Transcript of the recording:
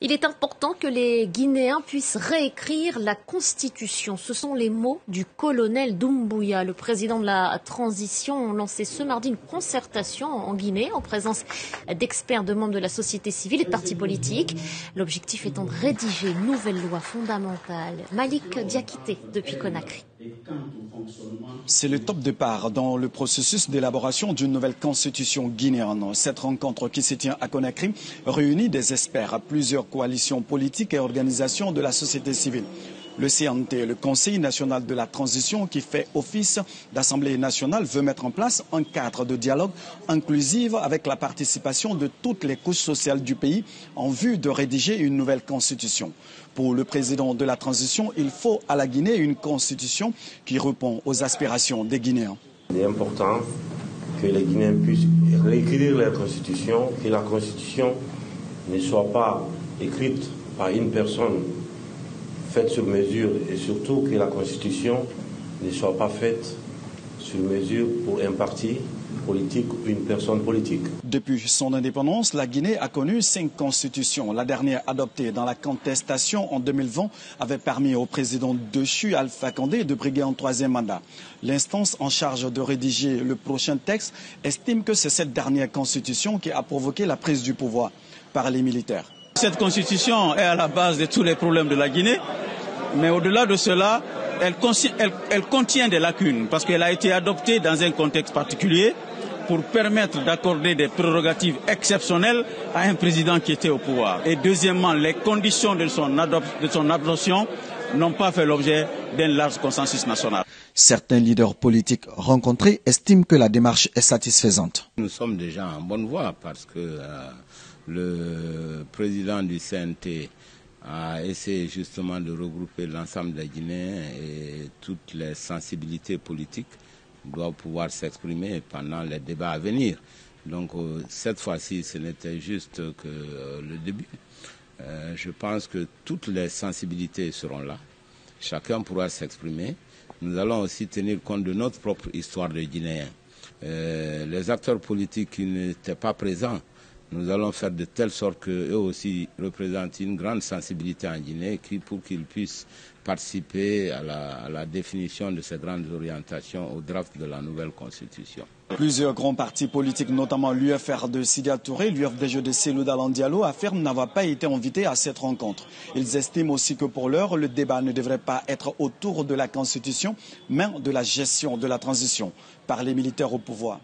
Il est important que les Guinéens puissent réécrire la Constitution. Ce sont les mots du colonel Doumbouya. Le président de la transition a lancé ce mardi une concertation en Guinée en présence d'experts, de membres de la société civile et de partis politiques. L'objectif étant de rédiger une nouvelle loi fondamentale. Malik Diakité depuis Conakry. C'est le top départ dans le processus d'élaboration d'une nouvelle constitution guinéenne. Cette rencontre qui se tient à Conakry réunit des experts à plusieurs coalitions politiques et organisations de la société civile. Le CNT, le Conseil national de la transition, qui fait office d'Assemblée nationale, veut mettre en place un cadre de dialogue inclusif avec la participation de toutes les couches sociales du pays en vue de rédiger une nouvelle constitution. Pour le président de la transition, il faut à la Guinée une constitution qui répond aux aspirations des Guinéens. Il est important que les Guinéens puissent réécrire leur constitution, que la constitution ne soit pas écrite par une personne faite sur mesure et surtout que la Constitution ne soit pas faite sur mesure pour un parti politique ou une personne politique. Depuis son indépendance, la Guinée a connu 5 constitutions. La dernière adoptée dans la contestation en 2020 avait permis au président déchu Alpha Condé de briguer un 3e mandat. L'instance en charge de rédiger le prochain texte estime que c'est cette dernière constitution qui a provoqué la prise du pouvoir par les militaires. Cette constitution est à la base de tous les problèmes de la Guinée, mais au-delà de cela, elle contient des lacunes parce qu'elle a été adoptée dans un contexte particulier pour permettre d'accorder des prérogatives exceptionnelles à un président qui était au pouvoir. Et deuxièmement, les conditions de son adoption n'ont pas fait l'objet d'un large consensus national. Certains leaders politiques rencontrés estiment que la démarche est satisfaisante. Nous sommes déjà en bonne voie parce que le président du CNT a essayé justement de regrouper l'ensemble des Guinéens et toutes les sensibilités politiques doivent pouvoir s'exprimer pendant les débats à venir. Donc cette fois-ci, ce n'était juste que le début. Je pense que toutes les sensibilités seront là. Chacun pourra s'exprimer. Nous allons aussi tenir compte de notre propre histoire de Guinéens. Les acteurs politiques qui n'étaient pas présents, nous allons faire de telle sorte qu'eux aussi représentent une grande sensibilité en Guinée pour qu'ils puissent participer à la définition de ces grandes orientations au draft de la nouvelle constitution. Plusieurs grands partis politiques, notamment l'UFR de Sidia Touré, l'UFDG de Cellou Dalein Diallo, affirment n'avoir pas été invités à cette rencontre. Ils estiment aussi que pour l'heure, le débat ne devrait pas être autour de la constitution, mais de la gestion de la transition par les militaires au pouvoir.